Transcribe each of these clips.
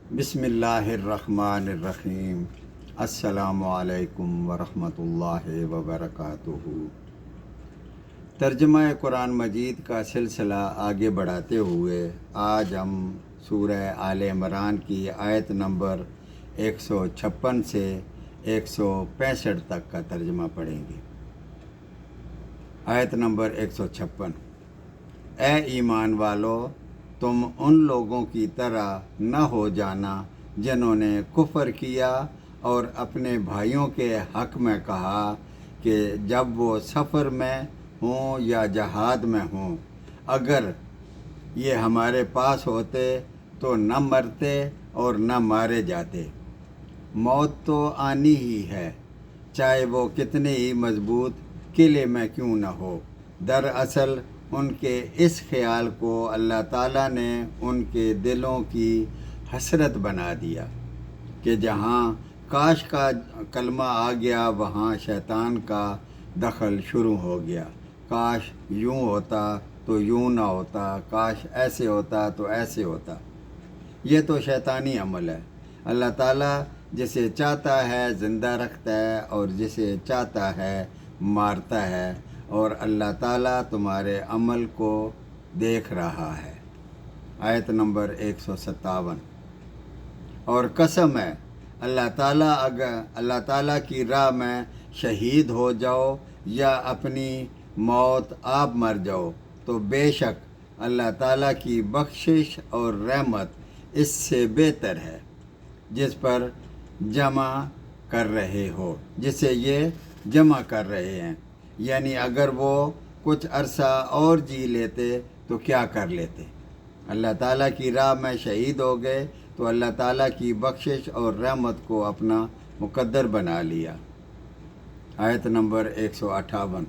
بسم اللہ الرحمن الرحیم۔ السلام علیکم ورحمۃ اللہ وبرکاتہ۔ ترجمہ قرآن مجید کا سلسلہ آگے بڑھاتے ہوئے آج ہم سورہ آل عمران کی آیت نمبر 156 سے 165 تک کا ترجمہ پڑھیں گے۔ آیت نمبر 156۔ اے ایمان والو، تم ان لوگوں کی طرح نہ ہو جانا جنہوں نے کفر کیا اور اپنے بھائیوں کے حق میں کہا کہ جب وہ سفر میں ہوں یا جہاد میں ہوں، اگر یہ ہمارے پاس ہوتے تو نہ مرتے اور نہ مارے جاتے۔ موت تو آنی ہی ہے، چاہے وہ کتنے ہی مضبوط قلعے میں کیوں نہ ہو۔ دراصل ان کے اس خیال کو اللہ تعالیٰ نے ان کے دلوں کی حسرت بنا دیا کہ جہاں کاش کا کلمہ آ گیا وہاں شیطان کا دخل شروع ہو گیا۔ کاش یوں ہوتا تو یوں نہ ہوتا، کاش ایسے ہوتا تو ایسے ہوتا۔ یہ تو شیطانی عمل ہے۔ اللہ تعالیٰ جسے چاہتا ہے زندہ رکھتا ہے اور جسے چاہتا ہے مارتا ہے، اور اللہ تعالیٰ تمہارے عمل کو دیکھ رہا ہے۔ آیت نمبر 157۔ اور قسم ہے اللہ تعالیٰ، اگر اللہ تعالیٰ کی راہ میں شہید ہو جاؤ یا اپنی موت آپ مر جاؤ تو بے شک اللہ تعالیٰ کی بخشش اور رحمت اس سے بہتر ہے جس پر جمع کر رہے ہو، جسے یہ جمع کر رہے ہیں۔ یعنی اگر وہ کچھ عرصہ اور جی لیتے تو کیا کر لیتے۔ اللہ تعالیٰ کی راہ میں شہید ہو گئے تو اللہ تعالیٰ کی بخشش اور رحمت کو اپنا مقدر بنا لیا۔ آیت نمبر 158۔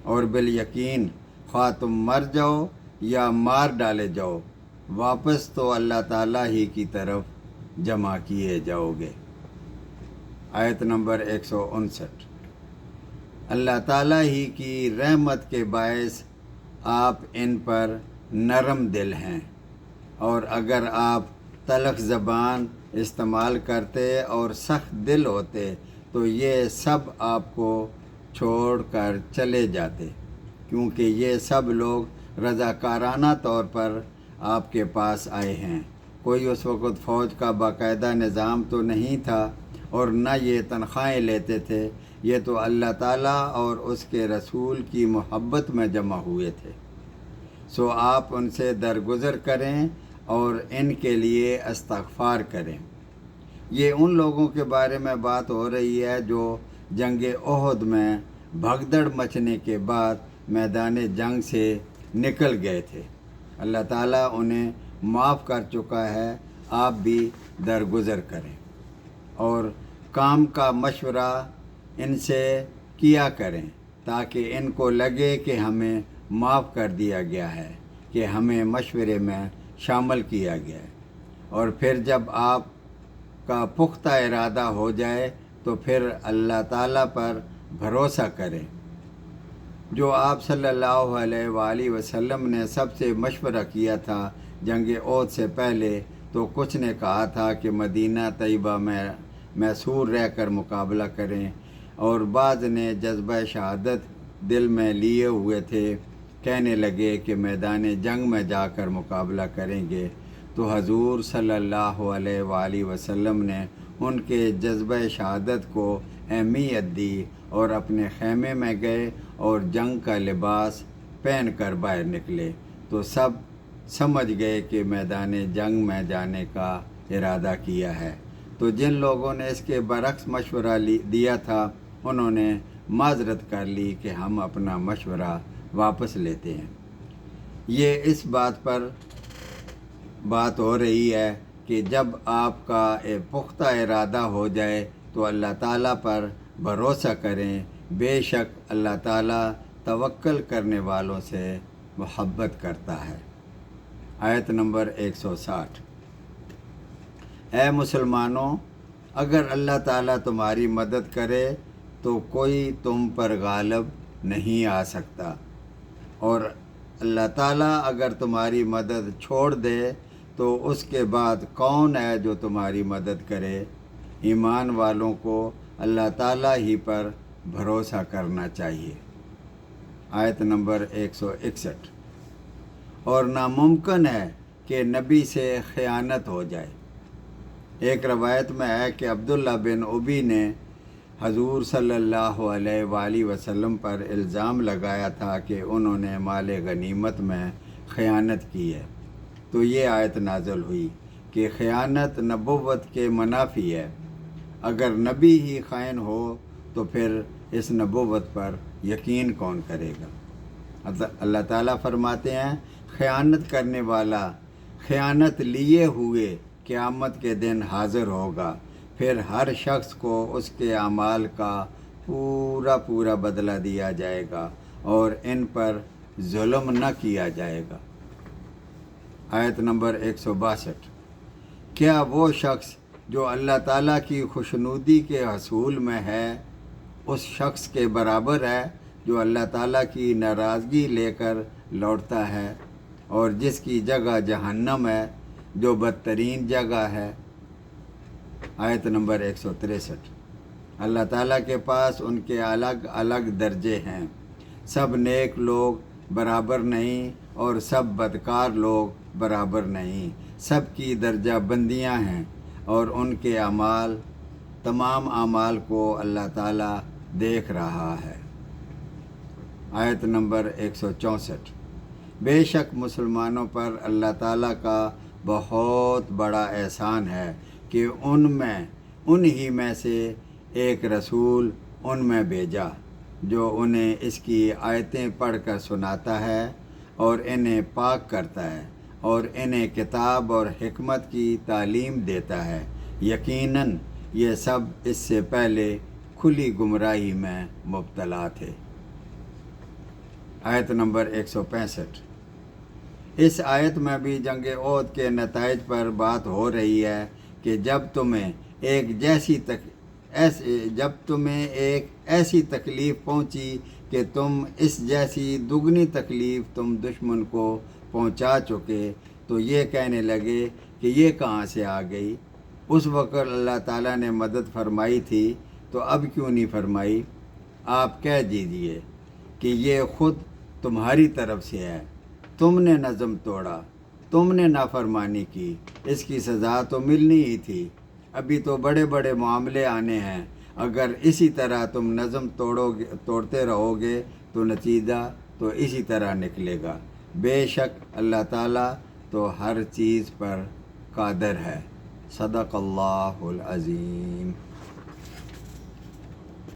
اور بالیقین خواہ تم مر جاؤ یا مار ڈالے جاؤ، واپس تو اللہ تعالیٰ ہی کی طرف جمع کیے جاؤ گے۔ آیت نمبر 159۔ اللہ تعالیٰ ہی کی رحمت کے باعث آپ ان پر نرم دل ہیں، اور اگر آپ تلخ زبان استعمال کرتے اور سخت دل ہوتے تو یہ سب آپ کو چھوڑ کر چلے جاتے، کیونکہ یہ سب لوگ رضاکارانہ طور پر آپ کے پاس آئے ہیں۔ کوئی اس وقت فوج کا باقاعدہ نظام تو نہیں تھا اور نہ یہ تنخواہیں لیتے تھے، یہ تو اللہ تعالیٰ اور اس کے رسول کی محبت میں جمع ہوئے تھے۔ سو آپ ان سے درگزر کریں اور ان کے لیے استغفار کریں۔ یہ ان لوگوں کے بارے میں بات ہو رہی ہے جو جنگ احد میں بھگدڑ مچنے کے بعد میدان جنگ سے نکل گئے تھے۔ اللہ تعالیٰ انہیں معاف کر چکا ہے، آپ بھی درگزر کریں اور کام کا مشورہ ان سے کیا کریں تاکہ ان کو لگے کہ ہمیں معاف کر دیا گیا ہے، کہ ہمیں مشورے میں شامل کیا گیا ہے۔ اور پھر جب آپ کا پختہ ارادہ ہو جائے تو پھر اللہ تعالیٰ پر بھروسہ کریں۔ جو آپ صلی اللہ علیہ وآلہ وسلم نے سب سے مشورہ کیا تھا جنگ احد سے پہلے، تو کچھ نے کہا تھا کہ مدینہ طیبہ میں محصور رہ کر مقابلہ کریں، اور بعض نے جذبہ شہادت دل میں لیے ہوئے تھے، کہنے لگے کہ میدان جنگ میں جا کر مقابلہ کریں گے۔ تو حضور صلی اللہ علیہ وآلہ وسلم نے ان کے جذبہ شہادت کو اہمیت دی اور اپنے خیمے میں گئے اور جنگ کا لباس پہن کر باہر نکلے، تو سب سمجھ گئے کہ میدان جنگ میں جانے کا ارادہ کیا ہے۔ تو جن لوگوں نے اس کے برعکس مشورہ دیا تھا انہوں نے معذرت کر لی کہ ہم اپنا مشورہ واپس لیتے ہیں۔ یہ اس بات پر بات ہو رہی ہے کہ جب آپ کا ایک پختہ ارادہ ہو جائے تو اللہ تعالیٰ پر بھروسہ کریں، بے شک اللہ تعالیٰ توکل کرنے والوں سے محبت کرتا ہے۔ آیت نمبر 160۔ اے مسلمانوں، اگر اللہ تعالیٰ تمہاری مدد کرے تو کوئی تم پر غالب نہیں آ سکتا، اور اللہ تعالیٰ اگر تمہاری مدد چھوڑ دے تو اس کے بعد کون ہے جو تمہاری مدد کرے؟ ایمان والوں کو اللہ تعالیٰ ہی پر بھروسہ کرنا چاہیے۔ آیت نمبر 161۔ اور ناممکن ہے کہ نبی سے خیانت ہو جائے۔ ایک روایت میں ہے کہ عبداللہ بن ابی نے حضور صلی اللہ علیہ وآلہ وسلم پر الزام لگایا تھا کہ انہوں نے مال غنیمت میں خیانت کی ہے، تو یہ آیت نازل ہوئی کہ خیانت نبوت کے منافی ہے۔ اگر نبی ہی خائن ہو تو پھر اس نبوت پر یقین کون کرے گا؟ اللہ تعالیٰ فرماتے ہیں خیانت کرنے والا خیانت لیے ہوئے قیامت کے دن حاضر ہوگا، پھر ہر شخص کو اس کے اعمال کا پورا بدلہ دیا جائے گا اور ان پر ظلم نہ کیا جائے گا۔ آیت نمبر 162۔ کیا وہ شخص جو اللہ تعالیٰ کی خوشنودی کے حصول میں ہے اس شخص کے برابر ہے جو اللہ تعالیٰ کی ناراضگی لے کر لوٹتا ہے اور جس کی جگہ جہنم ہے جو بدترین جگہ ہے؟ آیت نمبر 163۔ اللہ تعالیٰ کے پاس ان کے الگ الگ درجے ہیں، سب نیک لوگ برابر نہیں اور سب بدکار لوگ برابر نہیں، سب کی درجہ بندیاں ہیں اور ان کے اعمال تمام اعمال کو اللہ تعالیٰ دیکھ رہا ہے۔ آیت نمبر 164۔ بے شک مسلمانوں پر اللہ تعالیٰ کا بہت بڑا احسان ہے کہ انہی میں سے ایک رسول ان میں بھیجا جو انہیں اس کی آیتیں پڑھ کر سناتا ہے اور انہیں پاک کرتا ہے اور انہیں کتاب اور حکمت کی تعلیم دیتا ہے۔ یقیناً یہ سب اس سے پہلے کھلی گمراہی میں مبتلا تھے۔ آیت نمبر 165۔ اس آیت میں بھی جنگ احد کے نتائج پر بات ہو رہی ہے کہ جب تمہیں ایک ایسی تکلیف پہنچی کہ تم اس جیسی دگنی تکلیف تم دشمن کو پہنچا چکے تو یہ کہنے لگے کہ یہ کہاں سے آ گئی؟ اس وقت اللہ تعالیٰ نے مدد فرمائی تھی تو اب کیوں نہیں فرمائی؟ آپ کہہ دیجئے کہ یہ خود تمہاری طرف سے ہے، تم نے نظم توڑا، تم نے نافرمانی کی، اس کی سزا تو ملنی ہی تھی، ابھی تو بڑے بڑے معاملے آنے ہیں، اگر اسی طرح تم نظم توڑتے رہو گے تو نتیجہ تو اسی طرح نکلے گا۔ بے شک اللہ تعالیٰ تو ہر چیز پر قادر ہے۔ صدق اللہ العظیم۔